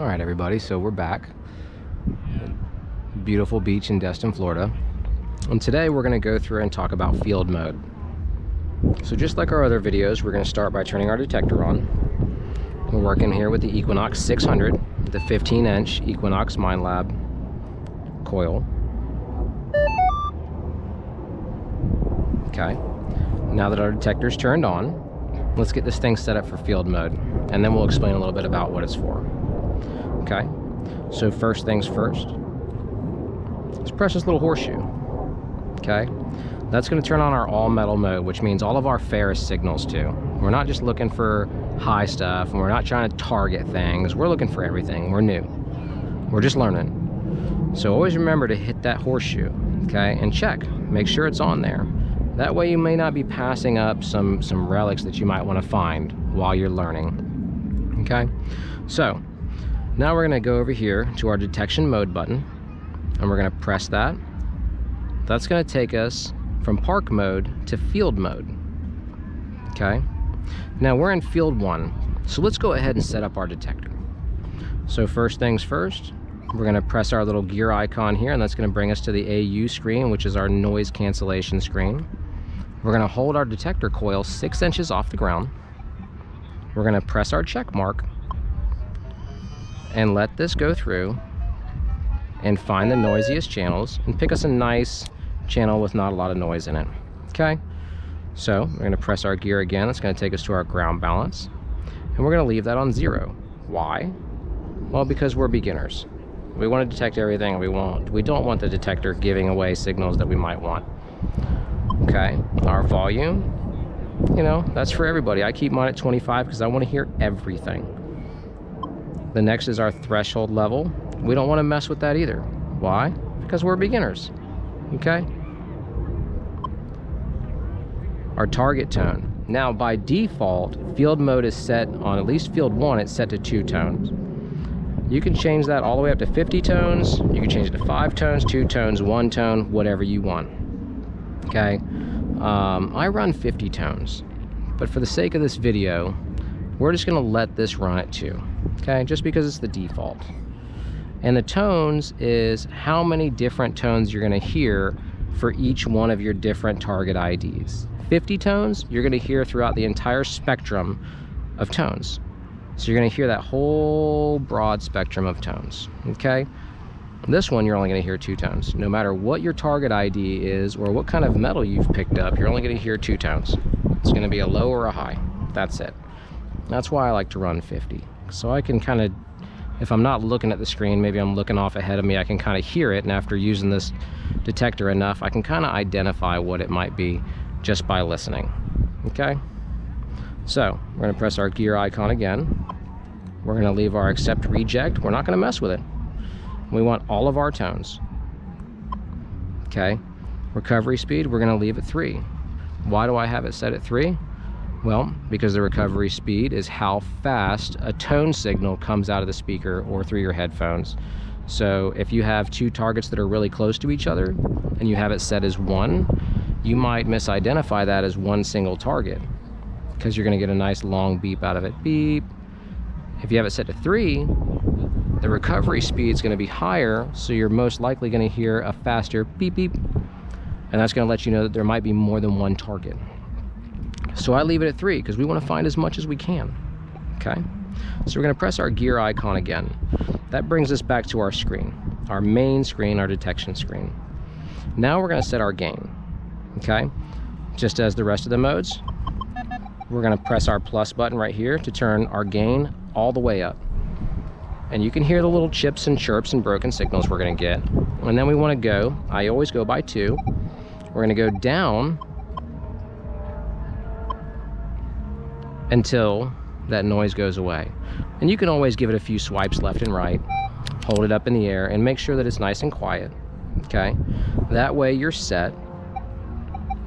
All right, everybody, so we're back. Beautiful beach in Destin, Florida. And today we're going to go through and talk about field mode. So just like our other videos, we're going to start by turning our detector on. We're working here with the Equinox 600, the 15-inch Equinox Mind Lab coil. Okay, now that our detector's turned on, let's get this thing set up for field mode, and then we'll explain a little bit about what it's for. Okay, so first things first, let's press this little horseshoe. Okay, that's going to turn on our all metal mode, which means all of our ferrous signals too. We're not just looking for high stuff, and we're not trying to target things. We're looking for everything. We're new. We're just learning. So always remember to hit that horseshoe, okay, and check. Make sure it's on there. That way you may not be passing up some relics that you might want to find while you're learning. Okay, so now we're going to go over here to our detection mode button, and we're going to press that. That's going to take us from park mode to field mode. Okay, now we're in field 1, so let's go ahead and set up our detector. So first things first, we're going to press our little gear icon here, and that's going to bring us to the AU screen, which is our noise cancellation screen. We're going to hold our detector coil 6 inches off the ground. We're going to press our check mark and let this go through and find the noisiest channels and pick us a nice channel with not a lot of noise in it. Okay, so we're going to press our gear again. That's going to take us to our ground balance, and we're going to leave that on 0. Why? Well, because we're beginners. We want to detect everything we want. We don't want the detector giving away signals that we might want. Okay, our volume, you know, that's for everybody. I keep mine at 25 because I want to hear everything. The next is our threshold level. We don't want to mess with that either. Why? Because we're beginners. Okay, our target tone. Now by default, field mode is set on, at least field 1, it's set to 2 tones. You can change that all the way up to 50 tones. You can change it to 5 tones, 2 tones, 1 tone, whatever you want. Okay, I run 50 tones, but for the sake of this video, we're just going to let this run at 2. Okay, just because it's the default. And the tones is how many different tones you're going to hear for each one of your different target IDs. 50 tones, you're going to hear throughout the entire spectrum of tones. So you're going to hear that whole broad spectrum of tones. Okay, this one you're only going to hear 2 tones. No matter what your target ID is or what kind of metal you've picked up, you're only going to hear 2 tones. It's going to be a low or a high. That's it. That's why I like to run 50. So I can kind of, if I'm not looking at the screen, maybe I'm looking off ahead of me, I can kind of hear it, and after using this detector enough, I can kind of identify what it might be just by listening. Okay, so we're going to press our gear icon again. We're going to leave our accept reject. We're not going to mess with it. We want all of our tones. Okay, recovery speed, we're going to leave at 3. Why do I have it set at 3? Well, because the recovery speed is how fast a tone signal comes out of the speaker or through your headphones. So if you have 2 targets that are really close to each other and you have it set as 1, you might misidentify that as one single target because you're going to get a nice long beep out of it. Beep. If you have it set to 3, the recovery speed is going to be higher, so you're most likely going to hear a faster beep beep, and that's going to let you know that there might be more than one target. So I leave it at 3 because we want to find as much as we can. Okay, so we're going to press our gear icon again. That brings us back to our screen, our main screen, our detection screen. Now we're going to set our gain. Okay, just as the rest of the modes, we're going to press our plus button right here to turn our gain all the way up. And you can hear the little chips and chirps and broken signals we're going to get. And then we want to go, I always go by 2. We're going to go down until that noise goes away. And you can always give it a few swipes left and right, hold it up in the air, and make sure that it's nice and quiet. Okay, that way you're set.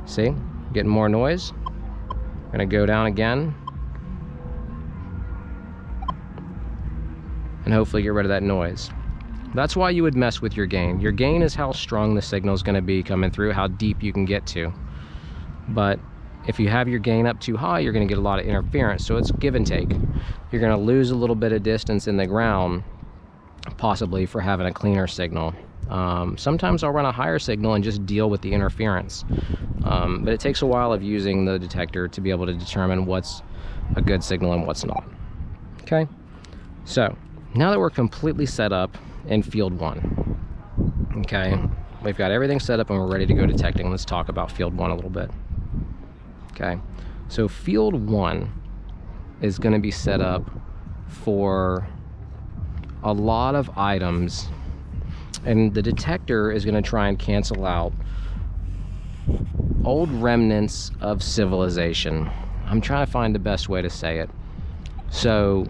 See, getting more noise. I'm going to go down again and hopefully get rid of that noise. That's why you would mess with your gain. Your gain is how strong the signal is going to be coming through, how deep you can get to. But if you have your gain up too high, you're going to get a lot of interference. So it's give and take. You're going to lose a little bit of distance in the ground, possibly for having a cleaner signal. Sometimes I'll run a higher signal and just deal with the interference, but it takes a while of using the detector to be able to determine what's a good signal and what's not. Okay, so now that we're completely set up in field 1, okay, we've got everything set up and we're ready to go detecting. Let's talk about field 1 a little bit. Okay, so field 1 is going to be set up for a lot of items, and the detector is going to try and cancel out old remnants of civilization. I'm trying to find the best way to say it. So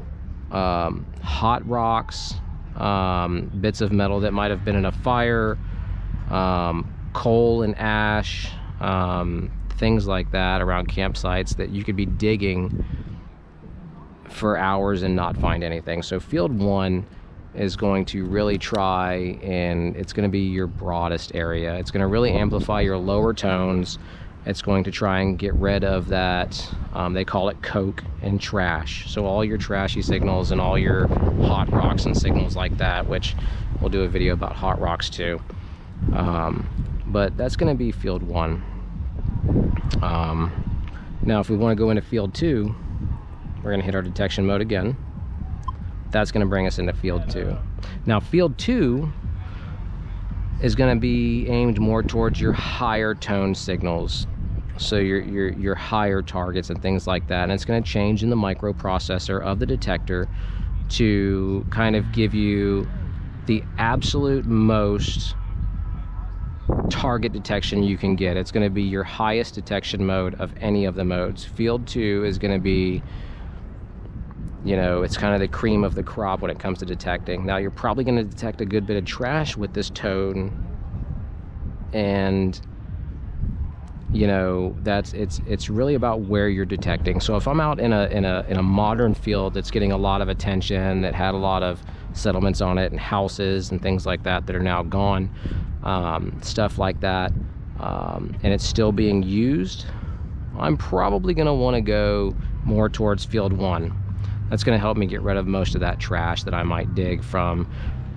hot rocks, bits of metal that might have been in a fire, coal and ash, things like that around campsites that you could be digging for hours and not find anything. So field 1 is going to really try, and it's going to be your broadest area. It's going to really amplify your lower tones. It's going to try and get rid of that, they call it coke and trash. So all your trashy signals and all your hot rocks and signals like that, which we'll do a video about hot rocks too. But that's going to be field 1. Now if we want to go into field 2, we're going to hit our detection mode again. That's going to bring us into field 2. Now field 2 is going to be aimed more towards your higher tone signals, so your higher targets and things like that, and it's going to change in the microprocessor of the detector to kind of give you the absolute most target detection you can get. It's going to be your highest detection mode of any of the modes. Field 2 is going to be, you know, it's kind of the cream of the crop when it comes to detecting. Now you're probably going to detect a good bit of trash with this tone, and you know, it's really about where you're detecting. So if I'm out in a modern field that's getting a lot of attention, that had a lot of settlements on it and houses and things like that that are now gone, stuff like that, and it's still being used, I'm probably going to want to go more towards field 1. That's going to help me get rid of most of that trash that I might dig from,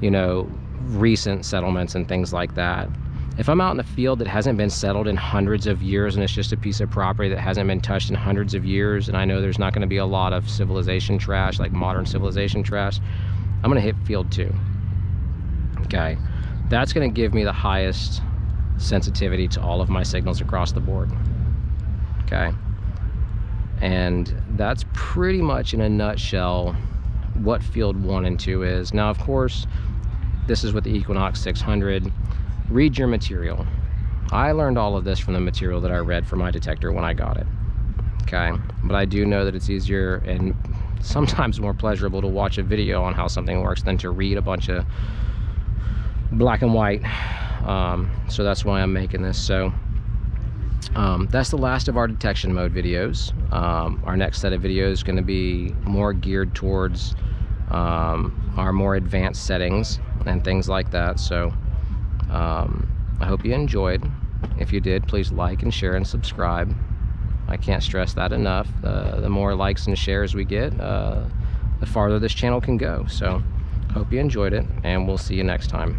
you know, recent settlements and things like that. If I'm out in a field that hasn't been settled in hundreds of years and it's just a piece of property that hasn't been touched in hundreds of years, and I know there's not going to be a lot of civilization trash, like modern civilization trash, I'm going to hit field 2. Okay, that's going to give me the highest sensitivity to all of my signals across the board. Okay, and that's pretty much in a nutshell what field 1 and 2 is. Now of course this is with the Equinox 600. Read your material. I learned all of this from the material that I read for my detector when I got it. Okay, but I do know that it's easier and sometimes more pleasurable to watch a video on how something works than to read a bunch of black and white. So that's why I'm making this. So that's the last of our detection mode videos. Our next set of videos is going to be more geared towards our more advanced settings and things like that. So I hope you enjoyed. If you did, please like and share and subscribe. I can't stress that enough. The more likes and shares we get, the farther this channel can go. So hope you enjoyed it, and we'll see you next time.